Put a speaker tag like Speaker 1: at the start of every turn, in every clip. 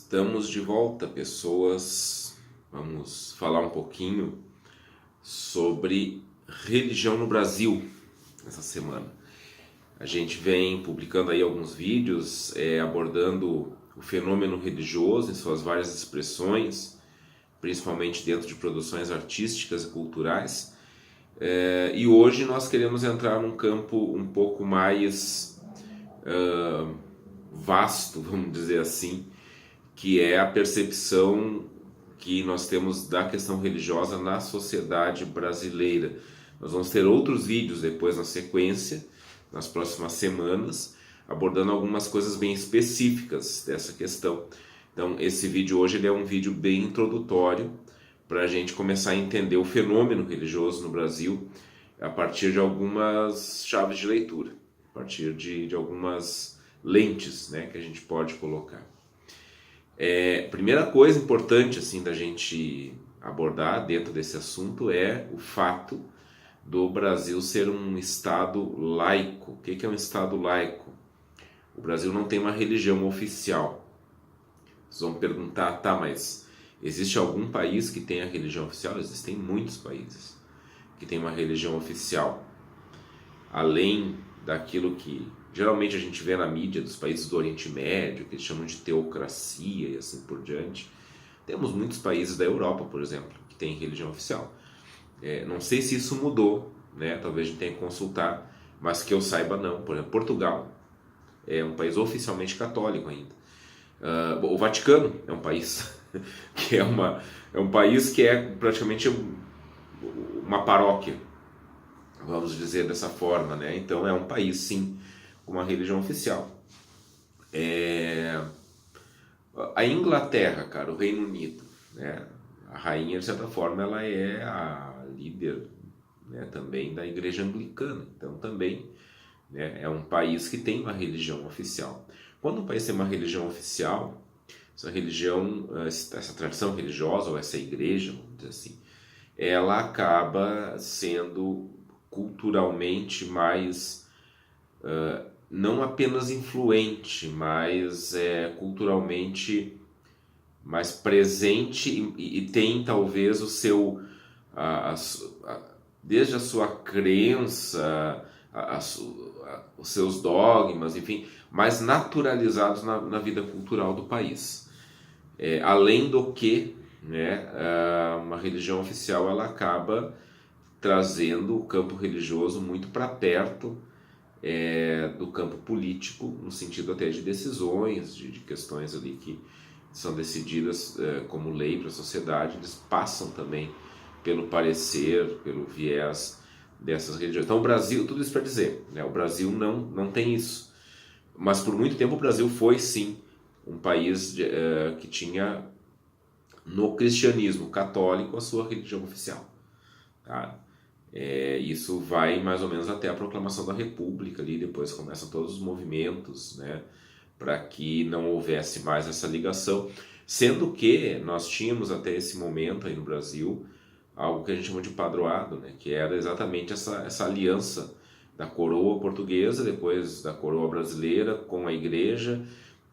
Speaker 1: Estamos de volta, pessoas. Vamos falar um pouquinho sobre religião no Brasil essa semana. A gente vem publicando aí alguns vídeos abordando o fenômeno religioso em suas várias expressões, principalmente dentro de produções artísticas e culturais. E hoje nós queremos entrar num campo um pouco mais vasto, vamos dizer assim, que é a percepção que nós temos da questão religiosa na sociedade brasileira. Nós vamos ter outros vídeos depois na sequência, nas próximas semanas, abordando algumas coisas bem específicas dessa questão. Então, esse vídeo hoje ele é um vídeo bem introdutório para a gente começar a entender o fenômeno religioso no Brasil a partir de algumas chaves de leitura, a partir de algumas lentes, né, que a gente pode colocar. Primeira coisa importante assim da gente abordar dentro desse assunto é o fato do Brasil ser um estado laico. O que é um estado laico? O Brasil não tem uma religião oficial. Vocês vão perguntar, tá, mas existe algum país que tenha religião oficial? Existem muitos países que têm uma religião oficial, além daquilo que geralmente a gente vê na mídia dos países do Oriente Médio, que eles chamam de teocracia e assim por diante. Temos muitos países da Europa, por exemplo, que têm religião oficial. Não sei se isso mudou, né? Talvez a gente tenha que consultar, mas que eu saiba não. Por exemplo, Portugal é um país oficialmente católico ainda. O Vaticano é um país que é um país que é praticamente uma paróquia, vamos dizer dessa forma, né? Então é um país, sim, com uma religião oficial. A Inglaterra, cara, o Reino Unido, né? A rainha, de certa forma, ela é a líder, né, também da igreja anglicana. Então também, né, é um país que tem uma religião oficial. Quando um país tem uma religião oficial, essa religião, essa tradição religiosa, ou essa igreja, vamos dizer assim, ela acaba sendo culturalmente mais, não apenas influente, mas culturalmente mais presente e tem talvez o seu, desde a sua crença, os seus dogmas, enfim, mais naturalizados na vida cultural do país. Além do que, né, uma religião oficial ela acaba trazendo o campo religioso muito para perto do campo político, no sentido até de decisões, de questões ali que são decididas como lei para a sociedade, eles passam também pelo parecer, pelo viés dessas religiões. Então o Brasil, tudo isso para dizer, né, o Brasil não tem isso, mas por muito tempo o Brasil foi sim um país que tinha no cristianismo católico a sua religião oficial, tá? Isso vai mais ou menos até a proclamação da República, ali depois começam todos os movimentos, né, para que não houvesse mais essa ligação, sendo que nós tínhamos até esse momento aí no Brasil algo que a gente chama de padroado, né, que era exatamente essa aliança da coroa portuguesa, depois da coroa brasileira com a igreja.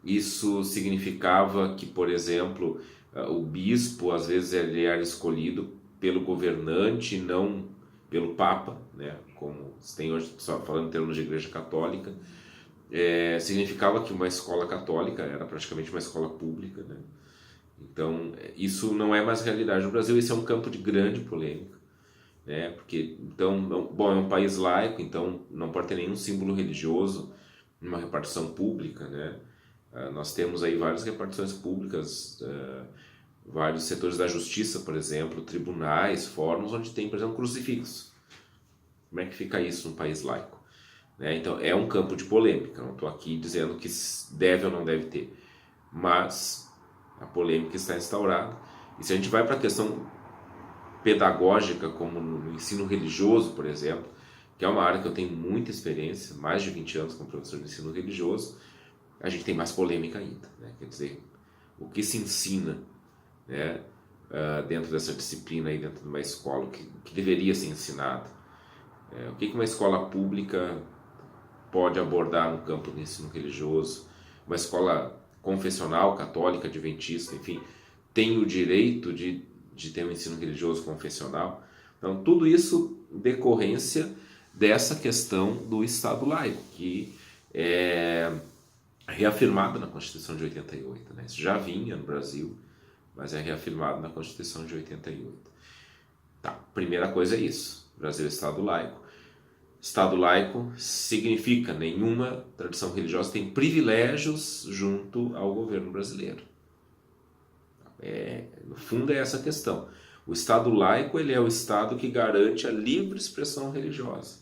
Speaker 1: Isso significava que, por exemplo, o bispo às vezes ele era escolhido pelo governante, não pelo Papa, né, como se tem hoje, só falando em termos de igreja católica. Significava que uma escola católica era praticamente uma escola pública, né? Então isso não é mais realidade no Brasil. Esse é um campo de grande polêmica, né? Porque então, bom, é um país laico, então não pode ter nenhum símbolo religioso numa repartição pública, né? Nós temos aí várias repartições públicas, vários setores da justiça, por exemplo, tribunais, fóruns, onde tem, por exemplo, crucifixo. Como é que fica isso num país laico? Então é um campo de polêmica, não estou aqui dizendo que deve ou não deve ter, mas a polêmica está instaurada. E se a gente vai para a questão pedagógica, como no ensino religioso, por exemplo, que é uma área que eu tenho muita experiência, mais de 20 anos como professor de ensino religioso, a gente tem mais polêmica ainda, né? Quer dizer, o que se ensina, né, dentro dessa disciplina aí, dentro de uma escola, o que deveria ser ensinado, o que uma escola pública pode abordar no campo do ensino religioso, uma escola confessional, católica, adventista, enfim, tem o direito de ter um ensino religioso confessional. Então, tudo isso decorrência dessa questão do Estado laico, que é reafirmado na Constituição de 88. Né? Isso já vinha no Brasil, mas é reafirmado na Constituição de 88. Tá, primeira coisa é isso, Brasil é Estado laico. Estado laico significa nenhuma tradição religiosa tem privilégios junto ao governo brasileiro. No fundo é essa a questão. O Estado laico ele é o Estado que garante a livre expressão religiosa.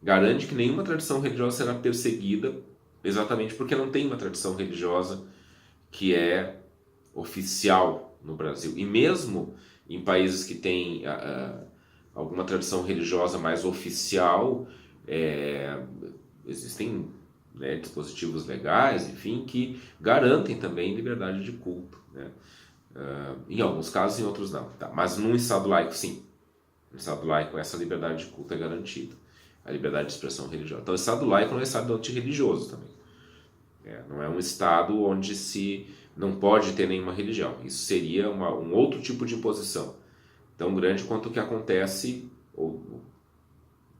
Speaker 1: Garante que nenhuma tradição religiosa será perseguida exatamente porque não tem uma tradição religiosa que é oficial no Brasil. E mesmo em países que têm alguma tradição religiosa mais oficial, existem, né, dispositivos legais, enfim, que garantem também liberdade de culto. Né? Em alguns casos, em outros não. Tá? Mas num Estado laico, sim. No Estado laico, essa liberdade de culto é garantida. A liberdade de expressão religiosa. Então, o Estado laico não é Estado antirreligioso também. Não é um Estado onde se não pode ter nenhuma religião. Isso seria um outro tipo de imposição, tão grande quanto o que acontece, ou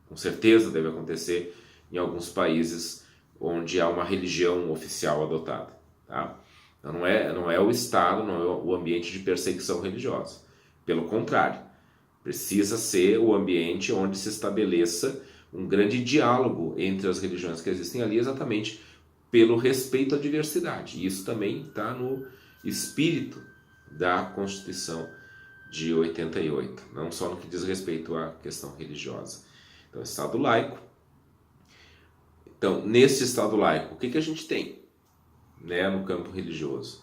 Speaker 1: com certeza deve acontecer, em alguns países onde há uma religião oficial adotada. Tá? Então, não é o Estado, não é o ambiente de perseguição religiosa. Pelo contrário, precisa ser o ambiente onde se estabeleça um grande diálogo entre as religiões que existem ali, exatamente pelo respeito à diversidade. E isso também está no espírito da Constituição de 88, não só no que diz respeito à questão religiosa. Então, Estado laico. Então, nesse Estado laico, o que a gente tem, né, no campo religioso?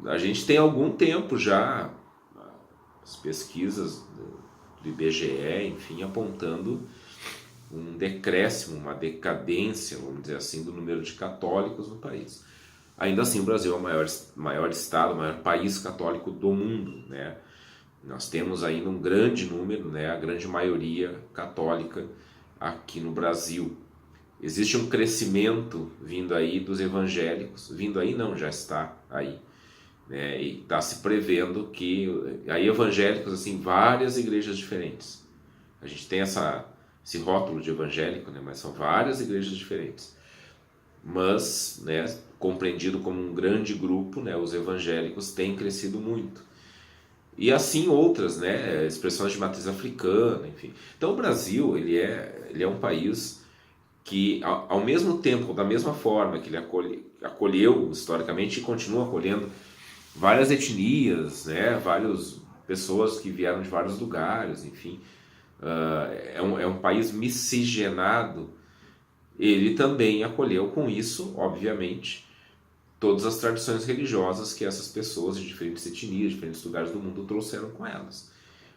Speaker 1: A gente tem algum tempo já as pesquisas do IBGE, enfim, apontando um decréscimo, uma decadência, vamos dizer assim, do número de católicos no país. Ainda assim, o Brasil é o maior estado, o maior país católico do mundo, né? Nós temos ainda um grande número, né, a grande maioria católica aqui no Brasil. Existe um crescimento vindo aí dos evangélicos, vindo aí não, já está aí, né? E está se prevendo que aí evangélicos, assim, várias igrejas diferentes. A gente tem esse rótulo de evangélico, né, mas são várias igrejas diferentes. Mas, né, compreendido como um grande grupo, né, os evangélicos têm crescido muito. E assim outras, né, expressões de matriz africana, enfim. Então o Brasil, ele é um país que, ao mesmo tempo, da mesma forma que ele acolheu historicamente e continua acolhendo várias etnias, né, várias pessoas que vieram de vários lugares, enfim, é um país miscigenado. Ele também acolheu com isso, obviamente, todas as tradições religiosas que essas pessoas de diferentes etnias, de diferentes lugares do mundo trouxeram com elas.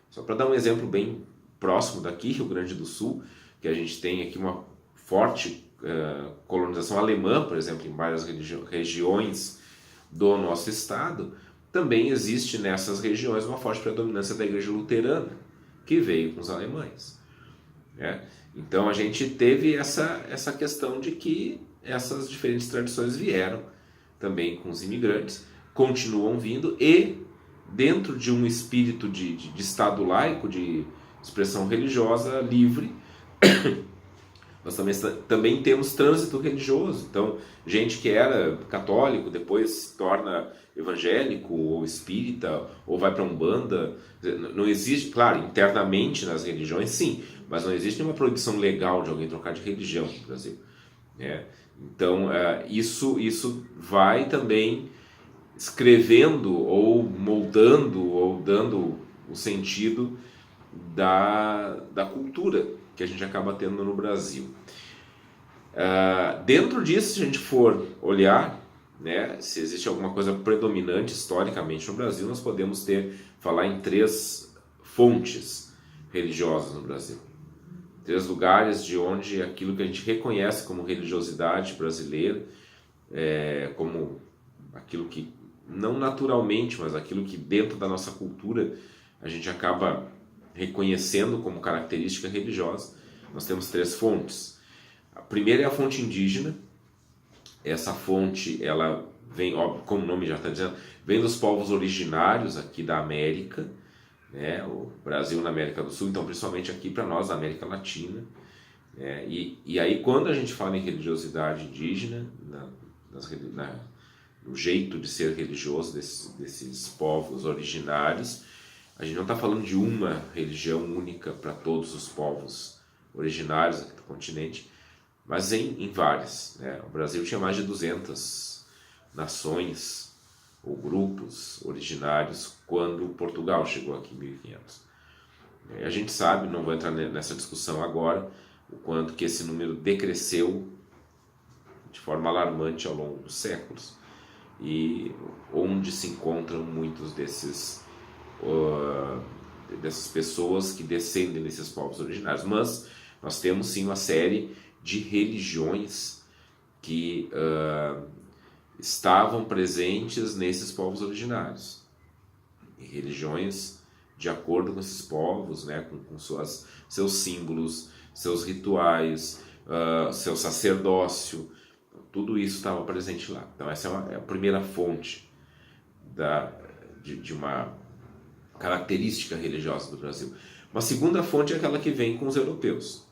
Speaker 1: Só para dar um exemplo bem próximo daqui, Rio Grande do Sul, que a gente tem aqui uma forte colonização alemã, por exemplo, em várias regiões do nosso estado, também existe nessas regiões uma forte predominância da igreja luterana, que veio com os alemães. Né? Então a gente teve essa questão de que essas diferentes tradições vieram também com os imigrantes, continuam vindo, e dentro de um espírito de Estado laico, de expressão religiosa livre, nós também temos trânsito religioso. Então, gente que era católico, depois se torna evangélico, ou espírita, ou vai para Umbanda. Não existe, claro, internamente nas religiões, sim, mas não existe nenhuma proibição legal de alguém trocar de religião no Brasil. Então, isso vai também escrevendo, ou moldando, ou dando o sentido da cultura que a gente acaba tendo no Brasil. Dentro disso, se a gente for olhar, né, se existe alguma coisa predominante historicamente no Brasil, nós podemos falar em 3 fontes religiosas no Brasil. 3 lugares de onde aquilo que a gente reconhece como religiosidade brasileira, como aquilo que, não naturalmente, mas aquilo que dentro da nossa cultura a gente acaba reconhecendo como característica religiosa. Nós temos 3 fontes. A primeira é a fonte indígena, Essa fonte, ela vem, óbvio, como o nome já está dizendo, vem dos povos originários aqui da América, né? O Brasil na América do Sul, então principalmente aqui para nós, na América Latina. E aí, quando a gente fala em religiosidade indígena, no jeito de ser religioso desses povos originários, a gente não está falando de uma religião única para todos os povos originários aqui do continente, mas em várias, né? O Brasil tinha mais de 200 nações ou grupos originários quando Portugal chegou aqui em 1500. A gente sabe, não vou entrar nessa discussão agora, o quanto que esse número decresceu de forma alarmante ao longo dos séculos e onde se encontram muitos dessas pessoas que descendem desses povos originários. Mas nós temos sim uma série de religiões que estavam presentes nesses povos originários. E religiões de acordo com esses povos, né, com seus símbolos, seus rituais, seu sacerdócio, tudo isso estava presente lá. Então essa é a primeira fonte de uma característica religiosa do Brasil. Uma segunda fonte é aquela que vem com os europeus,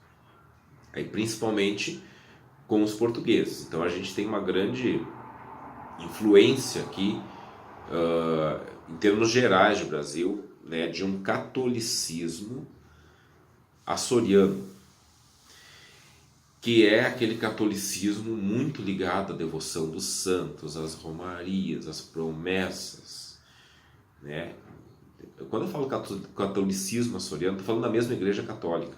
Speaker 1: aí principalmente com os portugueses. Então a gente tem uma grande influência aqui, em termos gerais do Brasil, né, de um catolicismo açoriano, que é aquele catolicismo muito ligado à devoção dos santos, às romarias, às promessas, né? Quando eu falo catolicismo açoriano, estou falando da mesma igreja católica,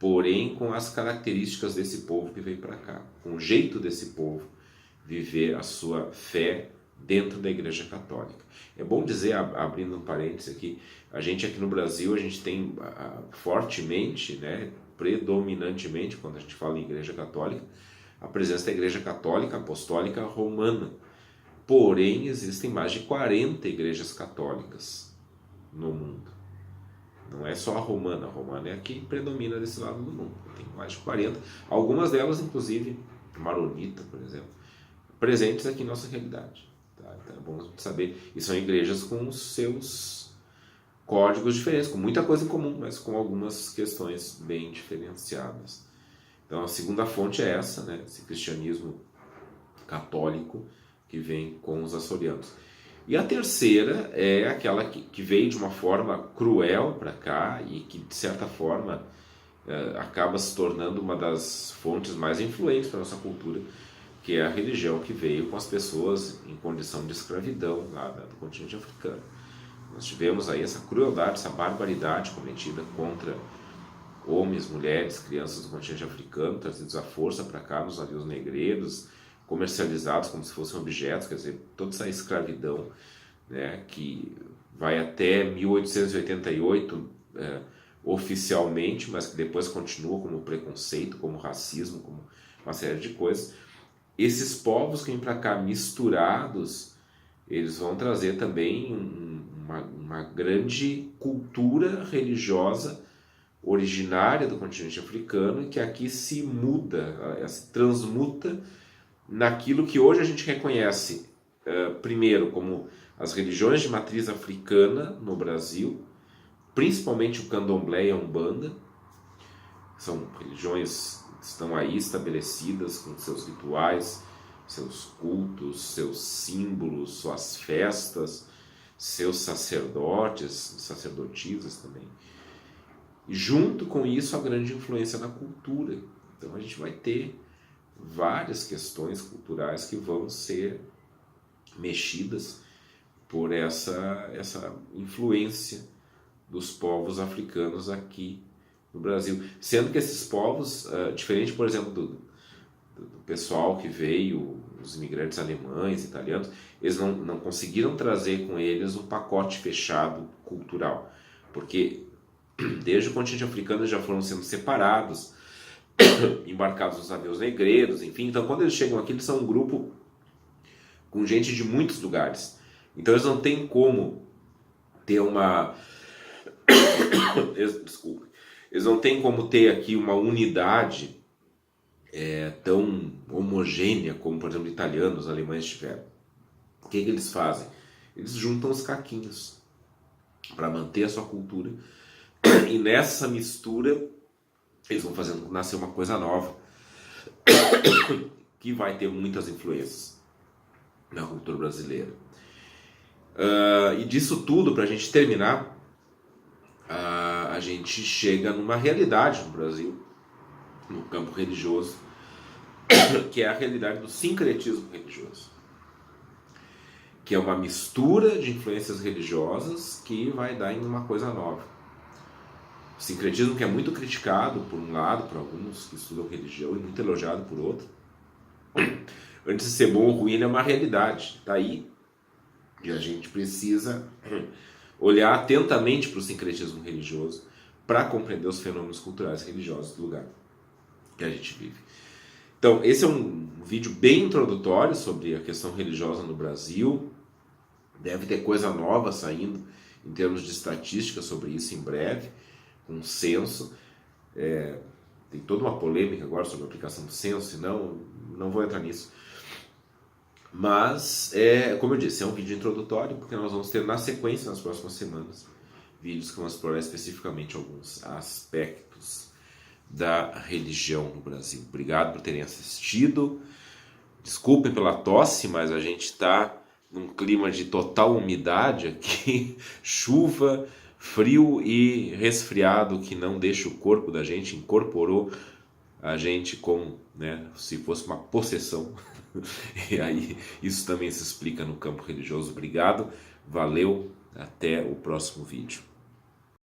Speaker 1: porém com as características desse povo que veio para cá, com o jeito desse povo viver a sua fé dentro da igreja católica. É bom dizer, abrindo um parênteses aqui, a gente aqui no Brasil, a gente tem fortemente, né, predominantemente, quando a gente fala em igreja católica, a presença da igreja católica apostólica romana. Porém, existem mais de 40 igrejas católicas no mundo. Não é só a romana é a que predomina desse lado do mundo. Tem mais de 40, algumas delas, inclusive, maronita, por exemplo, presentes aqui em nossa realidade. Tá? Então é bom saber. E são igrejas com os seus códigos diferentes, com muita coisa em comum, mas com algumas questões bem diferenciadas. Então a segunda fonte é essa, né? Esse cristianismo católico que vem com os açorianos. E a terceira é aquela que veio de uma forma cruel para cá e que, de certa forma, acaba se tornando uma das fontes mais influentes para a nossa cultura, que é a religião que veio com as pessoas em condição de escravidão lá do continente africano. Nós tivemos aí essa crueldade, essa barbaridade cometida contra homens, mulheres, crianças do continente africano, trazidos à força para cá nos navios negreiros, comercializados como se fossem objetos, quer dizer, toda essa escravidão, né, que vai até 1888 oficialmente, mas que depois continua como preconceito, como racismo, como uma série de coisas. Esses povos que vêm para cá misturados, eles vão trazer também uma grande cultura religiosa originária do continente africano, que aqui se muda, se transmuta naquilo que hoje a gente reconhece, primeiro, como as religiões de matriz africana no Brasil, principalmente o candomblé e a umbanda. São religiões que estão aí estabelecidas com seus rituais, seus cultos, seus símbolos, suas festas, seus sacerdotes, sacerdotisas também. E junto com isso a grande influência na cultura. Então a gente vai ter várias questões culturais que vão ser mexidas por essa influência dos povos africanos aqui no Brasil. Sendo que esses povos, diferente, por exemplo, do pessoal que veio, os imigrantes alemães, italianos, eles não conseguiram trazer com eles um pacote fechado cultural, porque desde o continente africano eles já foram sendo separados, embarcados nos navios negreiros, enfim. Então quando eles chegam aqui, eles são um grupo com gente de muitos lugares, então eles não têm como ter desculpa, eles não têm como ter aqui uma unidade tão homogênea como, por exemplo, italianos, alemães tiveram. O que eles fazem? Eles juntam os caquinhos para manter a sua cultura, e nessa mistura eles vão fazendo nascer uma coisa nova que vai ter muitas influências na cultura brasileira. E disso tudo, para a gente terminar, a gente chega numa realidade no Brasil, no campo religioso, que é a realidade do sincretismo religioso, que é uma mistura de influências religiosas que vai dar em uma coisa nova. O sincretismo, que é muito criticado por um lado, por alguns que estudam religião, e muito elogiado por outro, antes de ser bom ou ruim, ele é uma realidade, está aí, e a gente precisa olhar atentamente para o sincretismo religioso para compreender os fenômenos culturais religiosos do lugar que a gente vive. Então, esse é um vídeo bem introdutório sobre a questão religiosa no Brasil. Deve ter coisa nova saindo em termos de estatística sobre isso em breve, com um censo. Tem toda uma polêmica agora sobre a aplicação do censo, não vou entrar nisso. Mas, como eu disse, é um vídeo introdutório, porque nós vamos ter na sequência, nas próximas semanas, vídeos que vão explorar especificamente alguns aspectos da religião no Brasil. Obrigado por terem assistido. Desculpem pela tosse, mas a gente está num clima de total umidade aqui, chuva, frio e resfriado que não deixa o corpo da gente, incorporou a gente como, se fosse uma possessão. E aí isso também se explica no campo religioso. Obrigado, valeu, até o próximo vídeo.